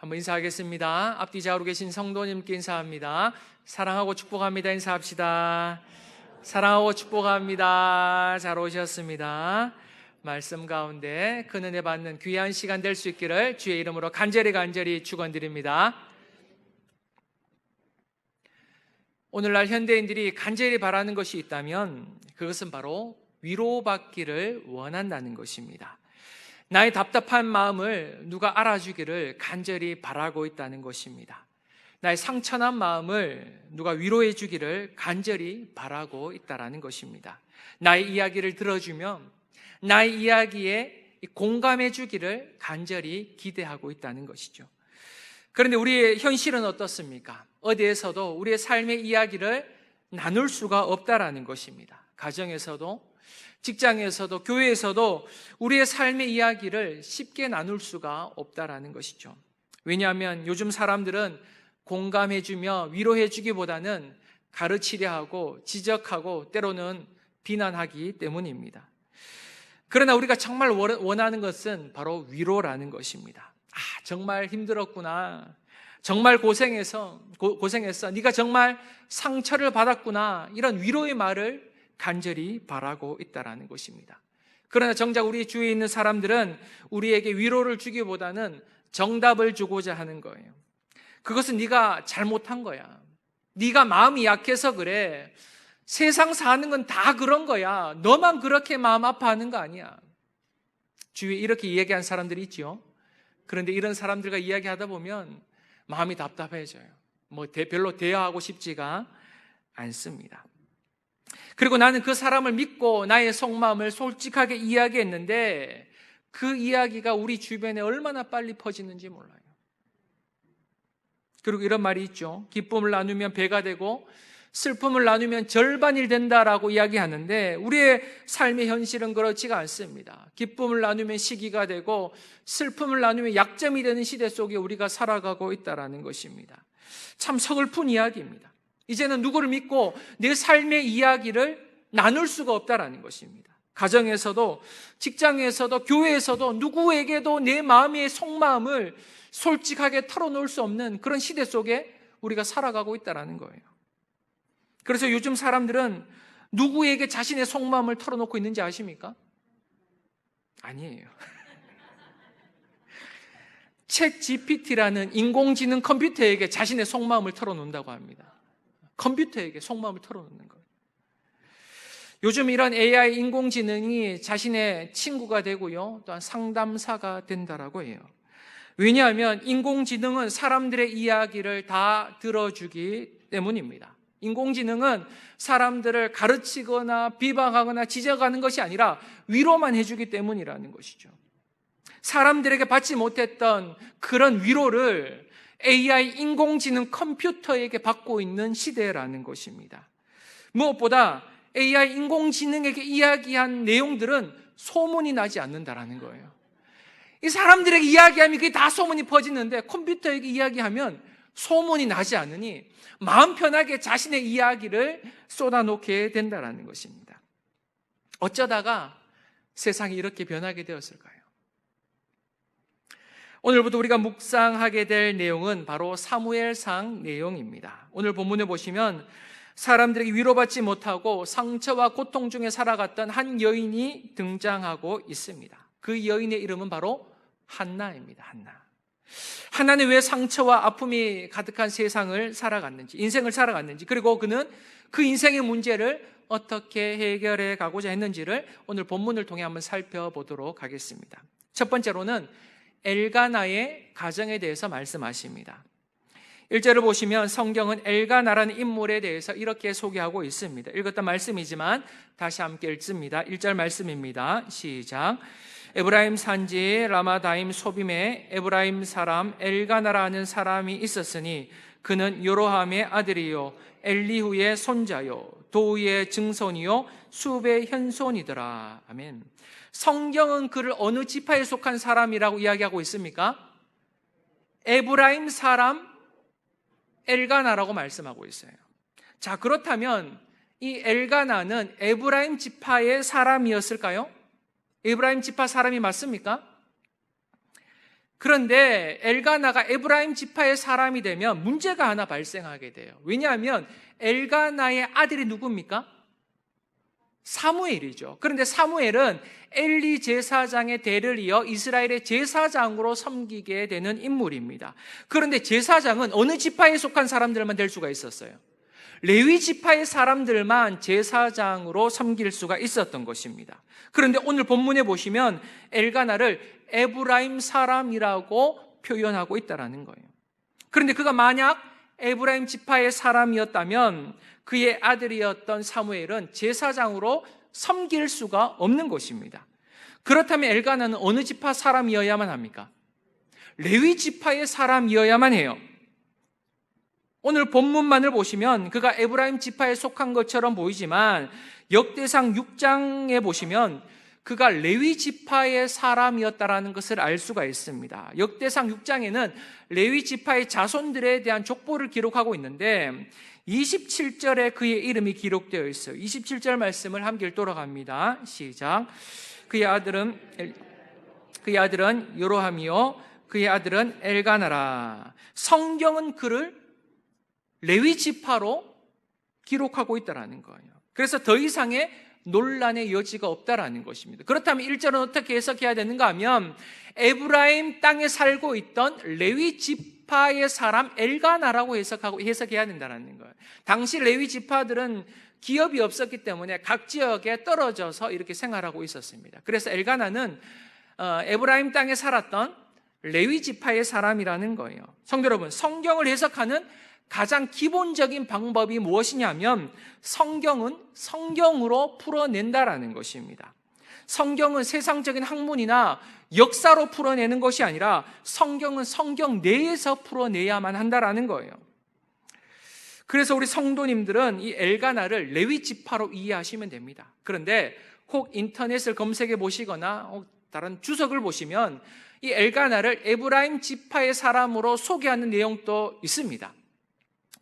한번 인사하겠습니다. 앞뒤 좌우로 계신 성도님께 인사합니다. 사랑하고 축복합니다. 인사합시다. 사랑하고 축복합니다. 잘 오셨습니다. 말씀 가운데 큰 은혜 받는 귀한 시간 될 수 있기를 주의 이름으로 간절히 축원드립니다. 오늘날 현대인들이 간절히 바라는 것이 있다면 그것은 바로 위로받기를 원한다는 것입니다. 나의 답답한 마음을 누가 알아주기를 간절히 바라고 있다는 것입니다. 나의 상처난 마음을 누가 위로해 주기를 간절히 바라고 있다는 것입니다. 나의 이야기를 들어주면 나의 이야기에 공감해 주기를 간절히 기대하고 있다는 것이죠. 그런데 우리의 현실은 어떻습니까? 어디에서도 우리의 삶의 이야기를 나눌 수가 없다라는 것입니다. 가정에서도, 직장에서도, 교회에서도 우리의 삶의 이야기를 쉽게 나눌 수가 없다라는 것이죠. 왜냐하면 요즘 사람들은 공감해주며 위로해주기보다는 가르치려 하고 지적하고 때로는 비난하기 때문입니다. 그러나 우리가 정말 원하는 것은 바로 위로라는 것입니다. 정말 힘들었구나. 정말 고생했어. 네가 정말 상처를 받았구나. 이런 위로의 말을 간절히 바라고 있다는 것입니다. 그러나 정작 우리 주위에 있는 사람들은 우리에게 위로를 주기보다는 정답을 주고자 하는 거예요. 그것은 네가 잘못한 거야. 네가 마음이 약해서 그래. 세상 사는 건 다 그런 거야. 너만 그렇게 마음 아파하는 거 아니야. 주위에 이렇게 이야기한 사람들이 있죠. 그런데 이런 사람들과 이야기하다 보면 마음이 답답해져요. 별로 대화하고 싶지가 않습니다. 그리고 나는 그 사람을 믿고 나의 속마음을 솔직하게 이야기했는데 그 이야기가 우리 주변에 얼마나 빨리 퍼지는지 몰라요. 그리고 이런 말이 있죠. 기쁨을 나누면 배가 되고 슬픔을 나누면 절반이 된다라고 이야기하는데 우리의 삶의 현실은 그렇지가 않습니다. 기쁨을 나누면 시기가 되고 슬픔을 나누면 약점이 되는 시대 속에 우리가 살아가고 있다는 것입니다. 참 서글픈 이야기입니다. 이제는 누구를 믿고 내 삶의 이야기를 나눌 수가 없다는 것입니다. 가정에서도 직장에서도 교회에서도 누구에게도 내 마음의 속마음을 솔직하게 털어놓을 수 없는 그런 시대 속에 우리가 살아가고 있다는 거예요. 그래서 요즘 사람들은 누구에게 자신의 속마음을 털어놓고 있는지 아십니까? 아니에요. 챗 GPT라는 인공지능 컴퓨터에게 자신의 속마음을 털어놓는다고 합니다. 컴퓨터에게 속마음을 털어놓는 거예요. 요즘 이런 AI 인공지능이 자신의 친구가 되고요, 또한 상담사가 된다라고 해요. 왜냐하면 인공지능은 사람들의 이야기를 다 들어주기 때문입니다. 인공지능은 사람들을 가르치거나 비방하거나 지적하는 것이 아니라 위로만 해주기 때문이라는 것이죠. 사람들에게 받지 못했던 그런 위로를 AI 인공지능 컴퓨터에게 받고 있는 시대라는 것입니다. 무엇보다 AI 인공지능에게 이야기한 내용들은 소문이 나지 않는다라는 거예요. 이 사람들에게 이야기하면 그게 다 소문이 퍼지는데 컴퓨터에게 이야기하면 소문이 나지 않으니 마음 편하게 자신의 이야기를 쏟아놓게 된다는 것입니다. 어쩌다가 세상이 이렇게 변하게 되었을까요? 오늘부터 우리가 묵상하게 될 내용은 바로 사무엘상 내용입니다. 오늘 본문에 보시면 사람들에게 위로받지 못하고 상처와 고통 중에 살아갔던 한 여인이 등장하고 있습니다. 그 여인의 이름은 바로 한나입니다. 한나는 왜 상처와 아픔이 가득한 세상을 살아갔는지, 인생을 살아갔는지, 그리고 그는 그 인생의 문제를 어떻게 해결해 가고자 했는지를 오늘 본문을 통해 한번 살펴보도록 하겠습니다. 첫 번째로는 엘가나의 가정에 대해서 말씀하십니다. 1절을 보시면 성경은 엘가나라는 인물에 대해서 이렇게 소개하고 있습니다. 읽었던 말씀이지만 다시 함께 읽습니다. 1절 말씀입니다. 시작. 에브라임 산지 라마다임 소빔에 에브라임 사람 엘가나라는 사람이 있었으니 그는 요로함의 아들이요 엘리후의 손자요 도우의 증손이요 수베의 현손이더라. 아멘. 성경은 그를 어느 지파에 속한 사람이라고 이야기하고 있습니까? 에브라임 사람 엘가나라고 말씀하고 있어요. 자, 그렇다면 이 엘가나는 에브라임 지파의 사람이었을까요? 에브라임 지파 사람이 맞습니까? 그런데 엘가나가 에브라임 지파의 사람이 되면 문제가 하나 발생하게 돼요. 왜냐하면 엘가나의 아들이 누굽니까? 사무엘이죠. 그런데 사무엘은 엘리 제사장의 대를 이어 이스라엘의 제사장으로 섬기게 되는 인물입니다. 그런데 제사장은 어느 지파에 속한 사람들만 될 수가 있었어요? 레위 지파의 사람들만 제사장으로 섬길 수가 있었던 것입니다. 그런데 오늘 본문에 보시면 엘가나를 에브라임 사람이라고 표현하고 있다는 거예요. 그런데 그가 만약 에브라임 지파의 사람이었다면 그의 아들이었던 사무엘은 제사장으로 섬길 수가 없는 것입니다. 그렇다면 엘가나는 어느 지파 사람이어야만 합니까? 레위 지파의 사람이어야만 해요. 오늘 본문만을 보시면 그가 에브라임 지파에 속한 것처럼 보이지만 역대상 6장에 보시면 그가 레위 지파의 사람이었다라는 것을 알 수가 있습니다. 역대상 6장에는 레위 지파의 자손들에 대한 족보를 기록하고 있는데 27절에 그의 이름이 기록되어 있어요. 27절 말씀을 함께 읽도록 시작. 그의 아들은 요로함이요 그의 아들은 엘가나라. 성경은 그를 레위 지파로 기록하고 있다라는 거예요. 그래서 더 이상의 논란의 여지가 없다라는 것입니다. 그렇다면 1절은 어떻게 해석해야 되는가 하면 에브라임 땅에 살고 있던 레위 지파의 사람 엘가나라고 해석해야 된다는 거예요. 당시 레위 지파들은 기업이 없었기 때문에 각 지역에 떨어져서 이렇게 생활하고 있었습니다. 그래서 엘가나는 에브라임 땅에 살았던 레위 지파의 사람이라는 거예요. 성도 여러분, 성경을 해석하는 가장 기본적인 방법이 무엇이냐면 성경은 성경으로 풀어낸다라는 것입니다. 성경은 세상적인 학문이나 역사로 풀어내는 것이 아니라 성경은 성경 내에서 풀어내야만 한다라는 거예요. 그래서 우리 성도님들은 이 엘가나를 레위 지파로 이해하시면 됩니다. 그런데 혹 인터넷을 검색해 보시거나 다른 주석을 보시면 이 엘가나를 에브라임 지파의 사람으로 소개하는 내용도 있습니다.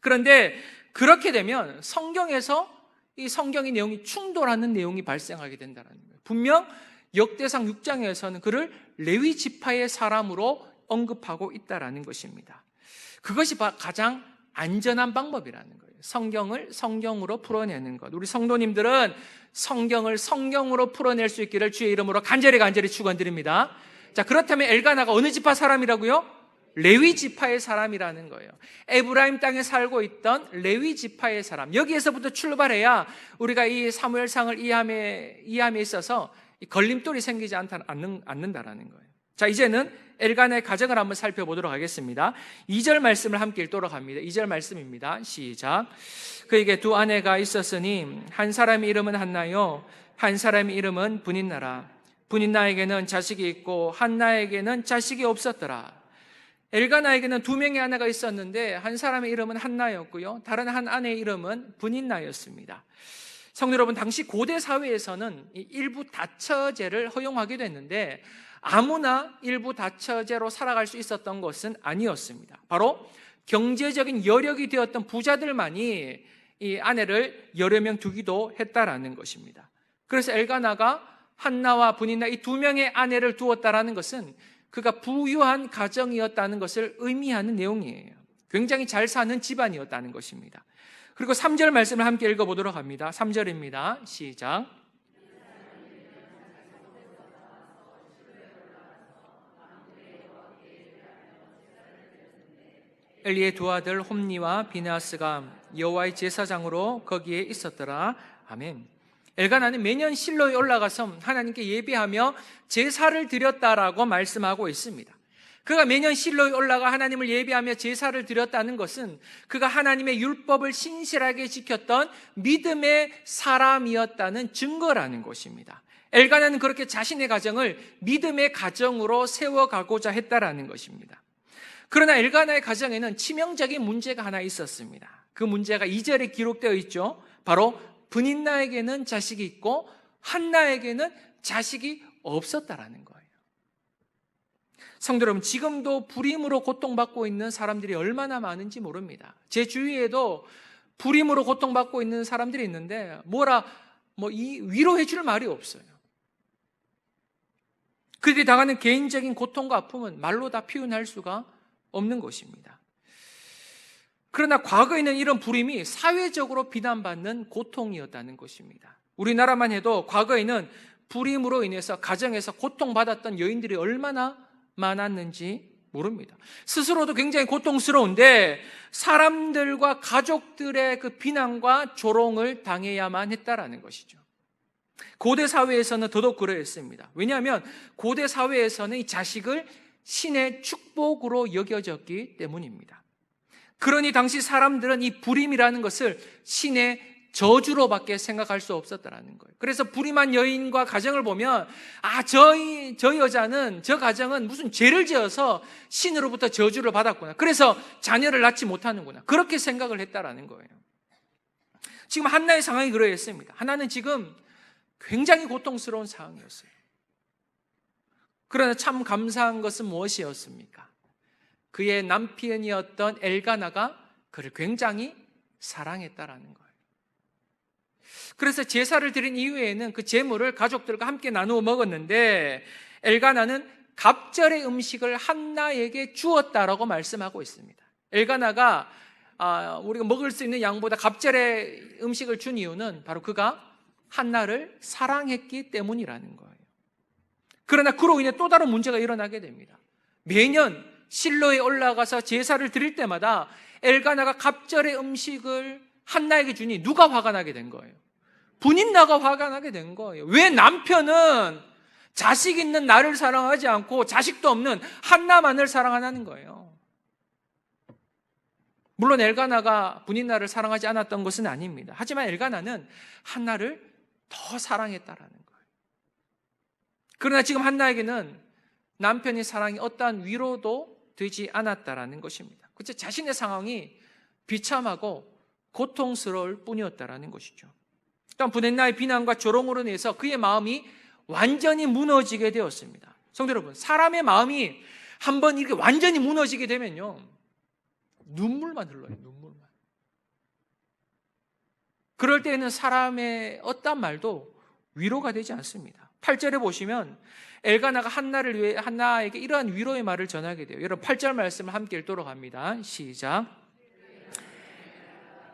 그런데 그렇게 되면 성경에서 이 성경의 내용이 충돌하는 내용이 발생하게 된다는 거예요. 분명 역대상 6장에서는 그를 레위 지파의 사람으로 언급하고 있다는 것입니다. 그것이 가장 안전한 방법이라는 거예요. 성경을 성경으로 풀어내는 것. 우리 성도님들은 성경을 성경으로 풀어낼 수 있기를 주의 이름으로 간절히 축원드립니다. 자, 그렇다면 엘가나가 어느 지파 사람이라고요? 레위 지파의 사람이라는 거예요. 에브라임 땅에 살고 있던 레위 지파의 사람. 여기에서부터 출발해야 우리가 이 사무엘상을 이해함에 있어서 걸림돌이 생기지 않는다라는 거예요. 자, 이제는 엘가나의 가정을 한번 살펴보도록 하겠습니다. 2절 말씀을 함께 읽도록 합니다. 2절 말씀입니다. 시작. 그에게 두 아내가 있었으니 한 사람의 이름은 한나요 한 사람의 이름은 브닛나라. 브닛나에게는 자식이 있고 한나에게는 자식이 없었더라. 엘가나에게는 두 명의 아내가 있었는데 한 사람의 이름은 한나였고요, 다른 한 아내의 이름은 브닛나였습니다. 성도 여러분, 당시 고대 사회에서는 일부 다처제를 허용하기도 했는데 아무나 일부 다처제로 살아갈 수 있었던 것은 아니었습니다. 바로 경제적인 여력이 되었던 부자들만이 이 아내를 여러 명 두기도 했다라는 것입니다. 그래서 엘가나가 한나와 브닛나 이 두 명의 아내를 두었다라는 것은 그가 부유한 가정이었다는 것을 의미하는 내용이에요. 굉장히 잘 사는 집안이었다는 것입니다. 그리고 3절 말씀을 함께 읽어보도록 합니다. 3절입니다. 시작. 엘리의 두 아들 홈니와 비느하스가 여호와의 제사장으로 거기에 있었더라. 아멘. 엘가나는 매년 실로에 올라가서 하나님께 예배하며 제사를 드렸다라고 말씀하고 있습니다. 그가 매년 실로에 올라가 하나님을 예배하며 제사를 드렸다는 것은 그가 하나님의 율법을 신실하게 지켰던 믿음의 사람이었다는 증거라는 것입니다. 엘가나는 그렇게 자신의 가정을 믿음의 가정으로 세워가고자 했다라는 것입니다. 그러나 엘가나의 가정에는 치명적인 문제가 하나 있었습니다. 그 문제가 2절에 기록되어 있죠. 바로 브닛나에게는 자식이 있고 한나에게는 자식이 없었다라는 거예요. 성도 여러분, 지금도 불임으로 고통받고 있는 사람들이 얼마나 많은지 모릅니다. 제 주위에도 불임으로 고통받고 있는 사람들이 있는데 위로해 줄 말이 없어요. 그들이 당하는 개인적인 고통과 아픔은 말로 다 표현할 수가 없는 것입니다. 그러나 과거에는 이런 불임이 사회적으로 비난받는 고통이었다는 것입니다. 우리나라만 해도 과거에는 불임으로 인해서 가정에서 고통받았던 여인들이 얼마나 많았는지 모릅니다. 스스로도 굉장히 고통스러운데 사람들과 가족들의 그 비난과 조롱을 당해야만 했다라는 것이죠. 고대 사회에서는 더더욱 그러했습니다. 왜냐하면 고대 사회에서는 이 자식을 신의 축복으로 여겨졌기 때문입니다. 그러니 당시 사람들은 이 불임이라는 것을 신의 저주로밖에 생각할 수 없었다는 거예요. 그래서 불임한 여인과 가정을 보면 저 여자는, 저 가정은 무슨 죄를 지어서 신으로부터 저주를 받았구나. 그래서 자녀를 낳지 못하는구나. 그렇게 생각을 했다라는 거예요. 지금 한나의 상황이 그러했습니다. 한나는 지금 굉장히 고통스러운 상황이었어요. 그러나 참 감사한 것은 무엇이었습니까? 그의 남편이었던 엘가나가 그를 굉장히 사랑했다라는 거예요. 그래서 제사를 드린 이후에는 그 제물을 가족들과 함께 나누어 먹었는데 엘가나는 갑절의 음식을 한나에게 주었다라고 말씀하고 있습니다. 엘가나가 우리가 먹을 수 있는 양보다 갑절의 음식을 준 이유는 바로 그가 한나를 사랑했기 때문이라는 거예요. 그러나 그로 인해 또 다른 문제가 일어나게 됩니다. 매년 실로에 올라가서 제사를 드릴 때마다 엘가나가 갑절의 음식을 한나에게 주니 누가 화가 나게 된 거예요? 분인나가 화가 나게 된 거예요. 왜 남편은 자식 있는 나를 사랑하지 않고 자식도 없는 한나만을 사랑하는 거예요? 물론 엘가나가 분인나를 사랑하지 않았던 것은 아닙니다. 하지만 엘가나는 한나를 더 사랑했다라는 거예요. 그러나 지금 한나에게는 남편의 사랑이 어떠한 위로도 되지 않았다라는 것입니다. 그렇죠? 자신의 상황이 비참하고 고통스러울 뿐이었다라는 것이죠. 또한 분인나의 비난과 조롱으로 인해서 그의 마음이 완전히 무너지게 되었습니다. 성도 여러분, 사람의 마음이 한번 이렇게 완전히 무너지게 되면요, 눈물만 흘러요. 눈물만. 그럴 때에는 사람의 어떤 말도 위로가 되지 않습니다. 8절에 보시면 엘가나가 한나에게 이러한 위로의 말을 전하게 돼요. 여러분 8절 말씀을 함께 읽도록 합니다. 시작.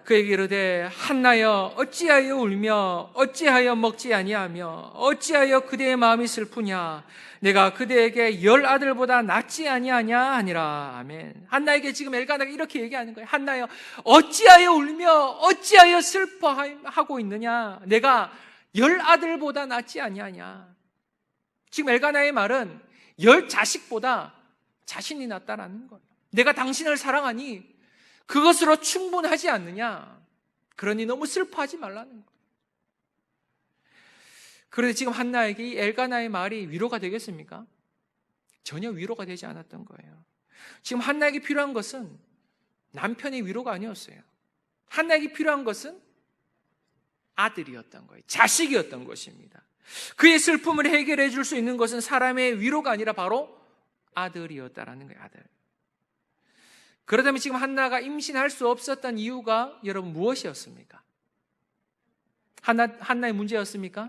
그에게 이르되 한나여 어찌하여 울며 어찌하여 먹지 아니하며 어찌하여 그대의 마음이 슬프냐, 내가 그대에게 10 아들보다 낫지 아니하냐 하니라. 아멘. 한나에게 지금 엘가나가 이렇게 얘기하는 거예요. 한나여 어찌하여 울며 어찌하여 슬퍼하고 있느냐, 내가 10 아들보다 낫지 아니하냐. 지금 엘가나의 말은 10 자식보다 자신이 낫다라는 거예요. 내가 당신을 사랑하니 그것으로 충분하지 않느냐, 그러니 너무 슬퍼하지 말라는 거예요. 그런데 지금 한나에게 이 엘가나의 말이 위로가 되겠습니까? 전혀 위로가 되지 않았던 거예요. 지금 한나에게 필요한 것은 남편의 위로가 아니었어요. 한나에게 필요한 것은 아들이었던 거예요. 자식이었던 것입니다. 그의 슬픔을 해결해 줄 수 있는 것은 사람의 위로가 아니라 바로 아들이었다라는 거예요. 아들. 그러다면 지금 한나가 임신할 수 없었던 이유가 여러분 무엇이었습니까? 한나의 문제였습니까?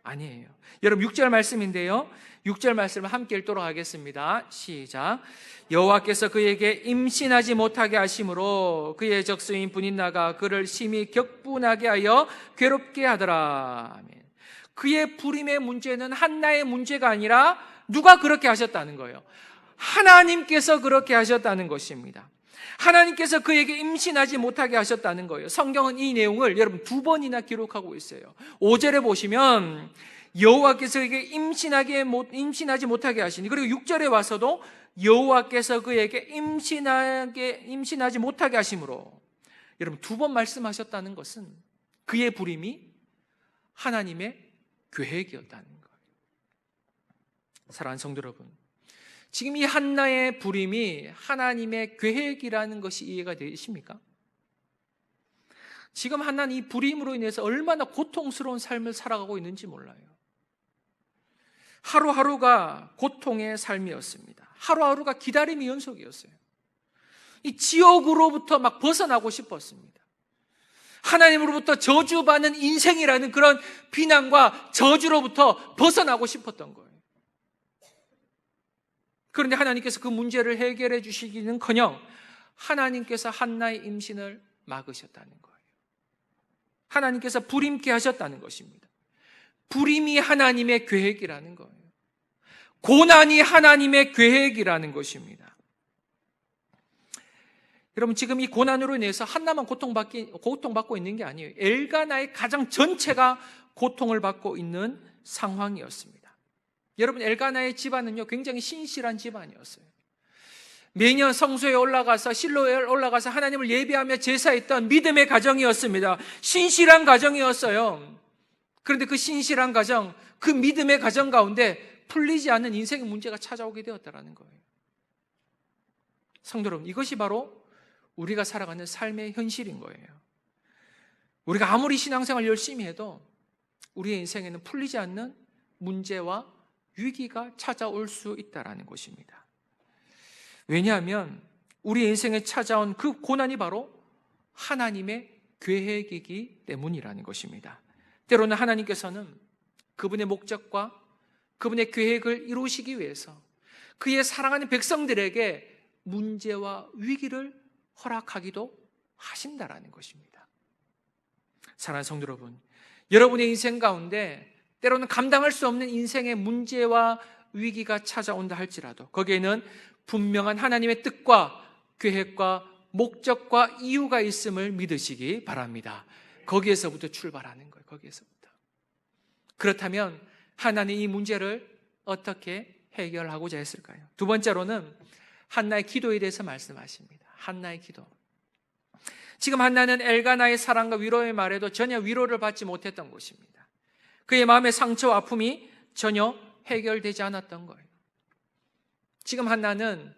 아니에요. 여러분 6절 말씀인데요, 6절 말씀을 함께 읽도록 하겠습니다. 시작. 여호와께서 그에게 임신하지 못하게 하심으로 그의 적수인 분인나가 그를 심히 격분하게 하여 괴롭게 하더라. 아멘. 그의 불임의 문제는 한나의 문제가 아니라 누가 그렇게 하셨다는 거예요? 하나님께서 그렇게 하셨다는 것입니다. 하나님께서 그에게 임신하지 못하게 하셨다는 거예요. 성경은 이 내용을 여러분 2번이나 기록하고 있어요. 5절에 보시면 여호와께서 그에게 임신하지 못하게 하시니, 그리고 6절에 와서도 여호와께서 그에게 임신하지 못하게 하심으로, 여러분 2번 말씀하셨다는 것은 그의 불임이 하나님의 계획이었다는 거예요. 사랑하는 성도 여러분, 지금 이 한나의 불임이 하나님의 계획이라는 것이 이해가 되십니까? 지금 한나는 이 불임으로 인해서 얼마나 고통스러운 삶을 살아가고 있는지 몰라요. 하루하루가 고통의 삶이었습니다. 하루하루가 기다림의 연속이었어요. 이 지옥으로부터 막 벗어나고 싶었습니다. 하나님으로부터 저주받는 인생이라는 그런 비난과 저주로부터 벗어나고 싶었던 거예요. 그런데 하나님께서 그 문제를 해결해 주시기는커녕 하나님께서 한나의 임신을 막으셨다는 거예요. 하나님께서 불임케 하셨다는 것입니다. 불임이 하나님의 계획이라는 거예요. 고난이 하나님의 계획이라는 것입니다. 여러분, 지금 이 고난으로 인해서 한나만 고통받고 있는 게 아니에요. 엘가나의 가정 전체가 고통을 받고 있는 상황이었습니다. 여러분, 엘가나의 집안은요, 굉장히 신실한 집안이었어요. 매년 성소에 올라가서, 실로에 올라가서 하나님을 예배하며 제사했던 믿음의 가정이었습니다. 신실한 가정이었어요. 그런데 그 신실한 가정, 그 믿음의 가정 가운데 풀리지 않는 인생의 문제가 찾아오게 되었다는 거예요. 성도 여러분, 이것이 바로 우리가 살아가는 삶의 현실인 거예요. 우리가 아무리 신앙생활 열심히 해도 우리의 인생에는 풀리지 않는 문제와 위기가 찾아올 수 있다는 것입니다. 왜냐하면 우리 인생에 찾아온 그 고난이 바로 하나님의 계획이기 때문이라는 것입니다. 때로는 하나님께서는 그분의 목적과 그분의 계획을 이루시기 위해서 그의 사랑하는 백성들에게 문제와 위기를 허락하기도 하신다라는 것입니다. 사랑하는 성도 여러분, 여러분의 인생 가운데 때로는 감당할 수 없는 인생의 문제와 위기가 찾아온다 할지라도 거기에는 분명한 하나님의 뜻과 계획과 목적과 이유가 있음을 믿으시기 바랍니다. 거기에서부터 출발하는 거예요. 거기에서부터. 그렇다면 하나님 이 문제를 어떻게 해결하고자 했을까요? 두 번째로는 한나의 기도에 대해서 말씀하십니다. 한나의 기도. 지금 한나는 엘가나의 사랑과 위로의 말에도 전혀 위로를 받지 못했던 것입니다. 그의 마음의 상처와 아픔이 전혀 해결되지 않았던 거예요. 지금 한나는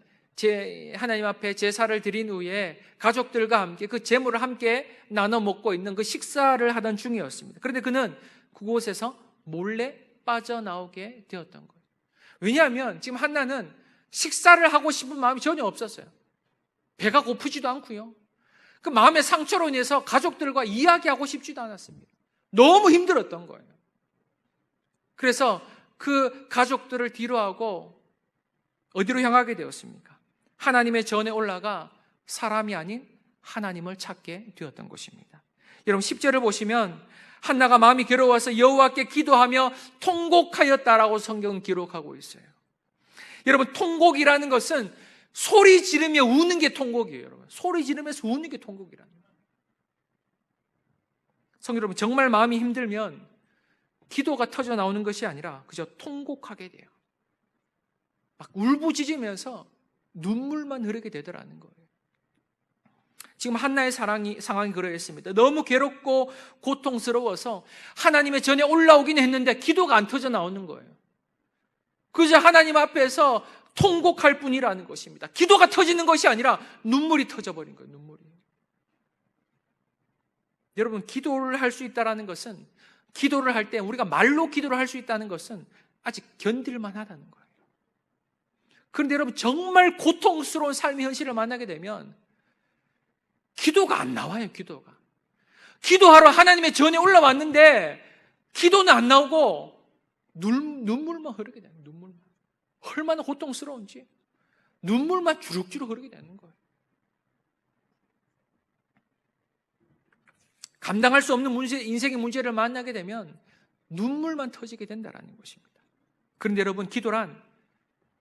하나님 앞에 제사를 드린 후에 가족들과 함께 그 제물을 함께 나눠 먹고 있는 그 식사를 하던 중이었습니다. 그런데 그는 그곳에서 몰래 빠져나오게 되었던 거예요. 왜냐하면 지금 한나는 식사를 하고 싶은 마음이 전혀 없었어요. 배가 고프지도 않고요. 그 마음의 상처로 인해서 가족들과 이야기하고 싶지도 않았습니다. 너무 힘들었던 거예요. 그래서 그 가족들을 뒤로하고 어디로 향하게 되었습니까? 하나님의 전에 올라가 사람이 아닌 하나님을 찾게 되었던 것입니다. 여러분 10절을 보시면 한나가 마음이 괴로워서 여호와께 기도하며 통곡하였다라고 성경은 기록하고 있어요. 여러분, 통곡이라는 것은 소리 지르며 우는 게 통곡이에요. 여러분, 소리 지르면서 우는 게 통곡이라는 거예요. 성도 여러분, 정말 마음이 힘들면 기도가 터져 나오는 것이 아니라 그저 통곡하게 돼요. 막 울부짖으면서 눈물만 흐르게 되더라는 거예요. 지금 한나의 상황이 그러했습니다. 너무 괴롭고 고통스러워서 하나님의 전에 올라오긴 했는데 기도가 안 터져 나오는 거예요. 그저 하나님 앞에서 통곡할 뿐이라는 것입니다. 기도가 터지는 것이 아니라 눈물이 터져버린 거예요. 눈물이. 여러분, 기도를 할 수 있다는 것은, 기도를 할 때 우리가 말로 기도를 할 수 있다는 것은 아직 견딜만 하다는 거예요. 그런데 여러분, 정말 고통스러운 삶의 현실을 만나게 되면 기도가 안 나와요. 기도하러 하나님의 전에 올라왔는데 기도는 안 나오고 눈물만 흐르게 되는 거예요. 눈물만. 얼마나 고통스러운지 눈물만 주룩주룩 흐르게 되는 거예요. 감당할 수 없는 문제, 인생의 문제를 만나게 되면 눈물만 터지게 된다는 것입니다. 그런데 여러분, 기도란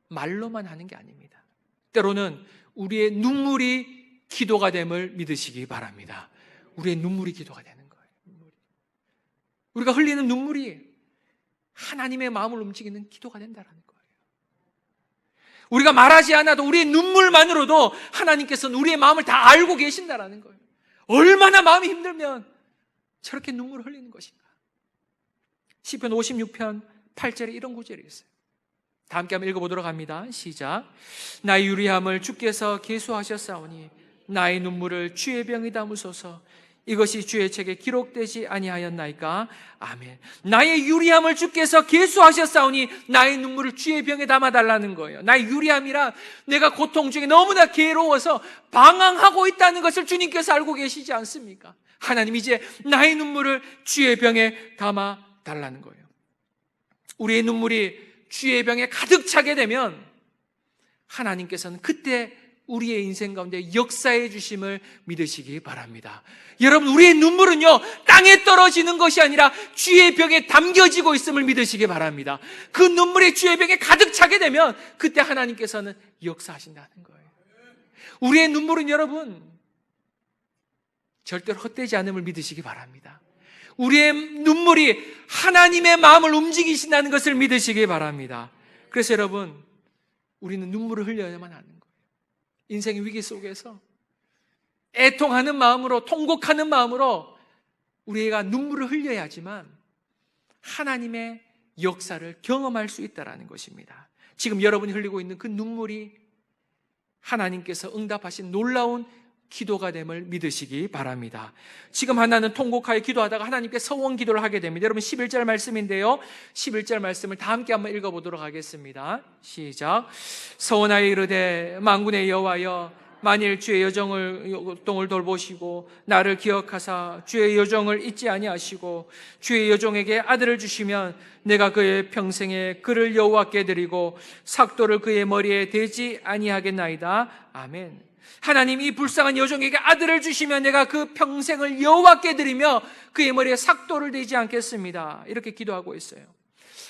말로만 하는 게 아닙니다. 때로는 우리의 눈물이 기도가 됨을 믿으시기 바랍니다. 우리의 눈물이 기도가 되는 거예요. 우리가 흘리는 눈물이 하나님의 마음을 움직이는 기도가 된다는 거예요. 우리가 말하지 않아도 우리의 눈물만으로도 하나님께서는 우리의 마음을 다 알고 계신다는 거예요. 얼마나 마음이 힘들면 저렇게 눈물을 흘리는 것인가. 시편 56편 8절에 이런 구절이 있어요. 다 함께 한번 읽어보도록 합니다. 시작. 나의 유리함을 주께서 계수하셨사오니 나의 눈물을 주의 병에 담으소서. 이것이 주의 책에 기록되지 아니하였나이까. 아멘. 나의 유리함을 주께서 계수하셨사오니 나의 눈물을 주의 병에 담아달라는 거예요. 나의 유리함이란 내가 고통 중에 너무나 괴로워서 방황하고 있다는 것을 주님께서 알고 계시지 않습니까? 하나님, 이제 나의 눈물을 주의 병에 담아달라는 거예요. 우리의 눈물이 주의 병에 가득 차게 되면 하나님께서는 그때 우리의 인생 가운데 역사해 주심을 믿으시기 바랍니다. 여러분, 우리의 눈물은요, 땅에 떨어지는 것이 아니라 주의 병에 담겨지고 있음을 믿으시기 바랍니다. 그 눈물이 주의 병에 가득 차게 되면 그때 하나님께서는 역사하신다는 거예요. 우리의 눈물은 여러분 절대로 헛되지 않음을 믿으시기 바랍니다. 우리의 눈물이 하나님의 마음을 움직이신다는 것을 믿으시기 바랍니다. 그래서 여러분, 우리는 눈물을 흘려야만 하는 거예요. 인생의 위기 속에서 애통하는 마음으로, 통곡하는 마음으로 우리가 눈물을 흘려야 하지만 하나님의 역사를 경험할 수 있다는 것입니다. 지금 여러분이 흘리고 있는 그 눈물이 하나님께서 응답하신 놀라운 기도가 됨을 믿으시기 바랍니다. 지금 하나는 통곡하여 기도하다가 하나님께 서원 기도를 하게 됩니다. 여러분, 11절 말씀인데요, 11절 말씀을 다 함께 한번 읽어보도록 하겠습니다. 시작. 서원하여 이르되 만군의 여호와여, 만일 주의 여종을 돌보시고 나를 기억하사 주의 여종을 잊지 아니하시고 주의 여종에게 아들을 주시면 내가 그의 평생에 그를 여호와께 드리고 삭도를 그의 머리에 대지 아니하겠나이다. 아멘. 하나님, 이 불쌍한 여종에게 아들을 주시면 내가 그 평생을 여호와께 드리며 그의 머리에 삭도를 대지 않겠습니다. 이렇게 기도하고 있어요.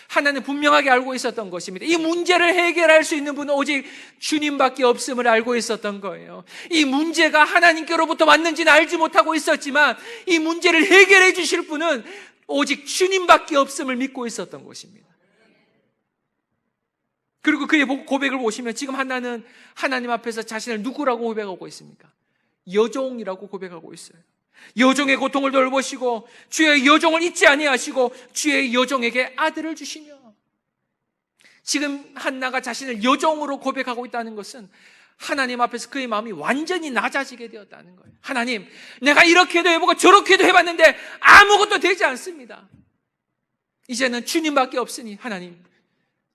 하나는 분명하게 알고 있었던 것입니다. 이 문제를 해결할 수 있는 분은 오직 주님밖에 없음을 알고 있었던 거예요. 이 문제가 하나님께로부터 왔는지는 알지 못하고 있었지만 이 문제를 해결해 주실 분은 오직 주님밖에 없음을 믿고 있었던 것입니다. 그리고 그의 고백을 보시면 지금 한나는 하나님 앞에서 자신을 누구라고 고백하고 있습니까? 여종이라고 고백하고 있어요. 여종의 고통을 돌보시고 주의 여종을 잊지 아니하시고 주의 여종에게 아들을 주시며, 지금 한나가 자신을 여종으로 고백하고 있다는 것은 하나님 앞에서 그의 마음이 완전히 낮아지게 되었다는 거예요. 하나님, 내가 이렇게도 해보고 저렇게도 해봤는데 아무것도 되지 않습니다. 이제는 주님밖에 없으니 하나님,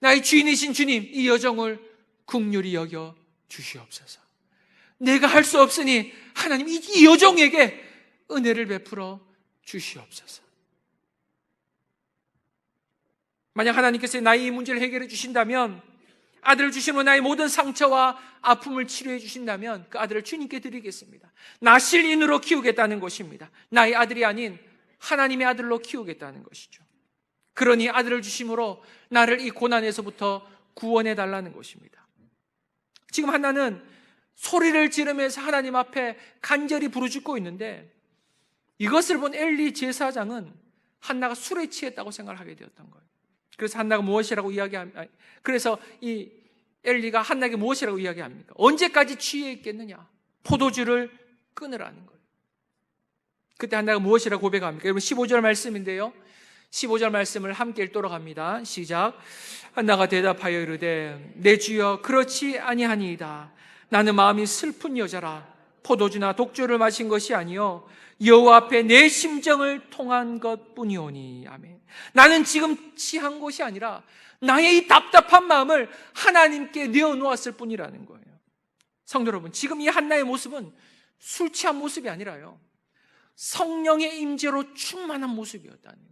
나의 주인이신 주님, 이 여종을 긍휼히 여겨 주시옵소서. 내가 할 수 없으니 하나님, 이 여종에게 은혜를 베풀어 주시옵소서. 만약 하나님께서 나의 이 문제를 해결해 주신다면, 아들을 주시면 나의 모든 상처와 아픔을 치료해 주신다면 그 아들을 주님께 드리겠습니다. 나 실인으로 키우겠다는 것입니다. 나의 아들이 아닌 하나님의 아들로 키우겠다는 것이죠. 그러니 아들을 주심으로 나를 이 고난에서부터 구원해 달라는 것입니다. 지금 한나는 소리를 지르면서 하나님 앞에 간절히 부르짖고 있는데, 이것을 본 엘리 제사장은 한나가 술에 취했다고 생각을 하게 되었던 거예요. 그래서 한나가 무엇이라고 그래서 이 엘리가 한나에게 무엇이라고 이야기합니까? 언제까지 취해 있겠느냐? 포도주를 끊으라는 거예요. 그때 한나가 무엇이라고 고백합니까? 여러분, 15절 말씀인데요, 15절 말씀을 함께 읽도록 합니다. 시작. 한나가 대답하여 이르되 내 주여, 그렇지 아니하니이다. 나는 마음이 슬픈 여자라. 포도주나 독주를 마신 것이 아니요 여호와 앞에 내 심정을 통한 것뿐이오니. 아멘. 나는 지금 취한 것이 아니라 나의 이 답답한 마음을 하나님께 내어놓았을 뿐이라는 거예요. 성도 여러분, 지금 이 한나의 모습은 술 취한 모습이 아니라요, 성령의 임재로 충만한 모습이었다는 거예요.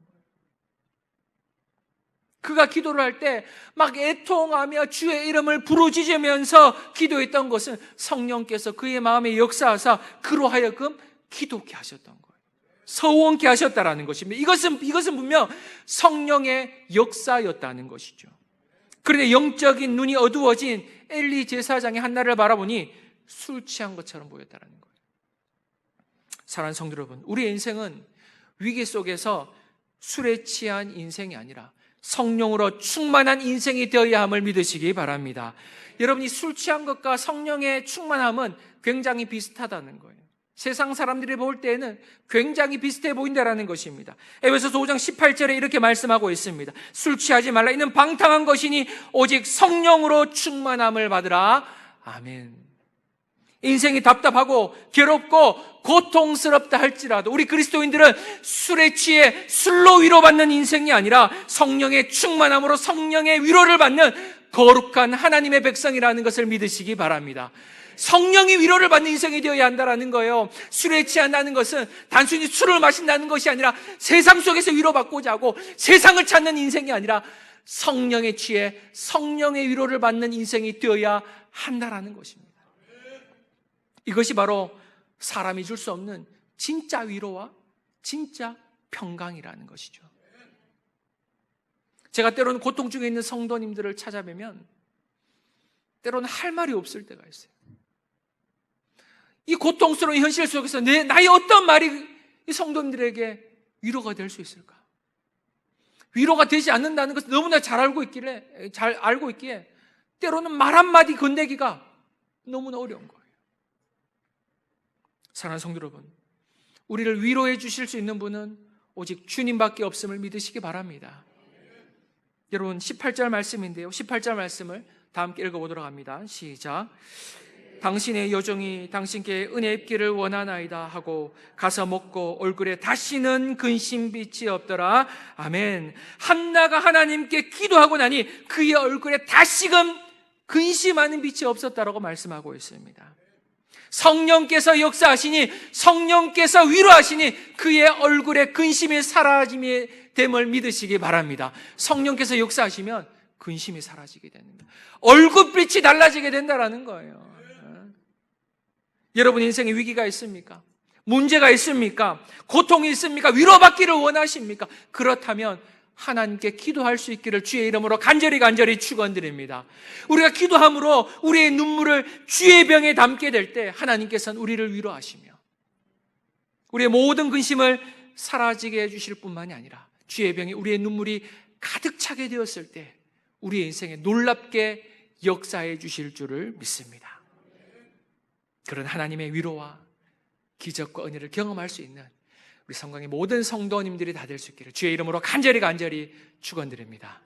그가 기도를 할 때 막 애통하며 주의 이름을 부르짖으면서 기도했던 것은 성령께서 그의 마음에 역사하사 그로 하여금 기도케 하셨던 거예요. 서원케 하셨다라는 것입니다. 이것은 분명 성령의 역사였다는 것이죠. 그런데 영적인 눈이 어두워진 엘리 제사장이 한나를 바라보니 술 취한 것처럼 보였다는 거예요. 사랑하는 성도 여러분, 우리의 인생은 위기 속에서 술에 취한 인생이 아니라 성령으로 충만한 인생이 되어야 함을 믿으시기 바랍니다. 여러분이 술 취한 것과 성령의 충만함은 굉장히 비슷하다는 거예요. 세상 사람들이 볼 때에는 굉장히 비슷해 보인다는 것입니다. 에베소서 5장 18절에 이렇게 말씀하고 있습니다. 술 취하지 말라. 이는 방탕한 것이니 오직 성령으로 충만함을 받으라. 아멘. 인생이 답답하고 괴롭고 고통스럽다 할지라도 우리 그리스도인들은 술에 취해 술로 위로받는 인생이 아니라 성령의 충만함으로 성령의 위로를 받는 거룩한 하나님의 백성이라는 것을 믿으시기 바랍니다. 성령이 위로를 받는 인생이 되어야 한다는 거예요. 술에 취한다는 것은 단순히 술을 마신다는 것이 아니라 세상 속에서 위로받고자 하고 세상을 찾는 인생이 아니라 성령에 취해 성령의 위로를 받는 인생이 되어야 한다라는 것입니다. 이것이 바로 사람이 줄 수 없는 진짜 위로와 진짜 평강이라는 것이죠. 제가 때로는 고통 중에 있는 성도님들을 찾아뵈면 때로는 할 말이 없을 때가 있어요. 이 고통스러운 현실 속에서 나의 어떤 말이 이 성도님들에게 위로가 될 수 있을까? 위로가 되지 않는다는 것을 너무나 잘 알고 있기에 때로는 말 한마디 건네기가 너무나 어려운 거예요. 사랑하는 성도 여러분, 우리를 위로해 주실 수 있는 분은 오직 주님밖에 없음을 믿으시기 바랍니다. 여러분 18절 말씀인데요, 18절 말씀을 다 함께 읽어보도록 합니다. 시작. 당신의 여종이 당신께 은혜 입기를 원하나이다 하고 가서 먹고 얼굴에 다시는 근심빛이 없더라. 아멘. 한나가 하나님께 기도하고 나니 그의 얼굴에 다시금 근심하는 빛이 없었다라고 말씀하고 있습니다. 성령께서 역사하시니, 성령께서 위로하시니 그의 얼굴에 근심이 사라짐이 됨을 믿으시기 바랍니다. 성령께서 역사하시면 근심이 사라지게 됩니다. 얼굴빛이 달라지게 된다는 거예요. 여러분 인생에 위기가 있습니까? 문제가 있습니까? 고통이 있습니까? 위로받기를 원하십니까? 그렇다면 하나님께 기도할 수 있기를 주의 이름으로 간절히 축원드립니다. 우리가 기도함으로 우리의 눈물을 주의 병에 담게 될 때 하나님께서는 우리를 위로하시며 우리의 모든 근심을 사라지게 해주실 뿐만이 아니라 주의 병에 우리의 눈물이 가득 차게 되었을 때 우리의 인생에 놀랍게 역사해 주실 줄을 믿습니다. 그런 하나님의 위로와 기적과 은혜를 경험할 수 있는 우리 성강의 모든 성도님들이 다 될 수 있기를 주의 이름으로 간절히 축원드립니다.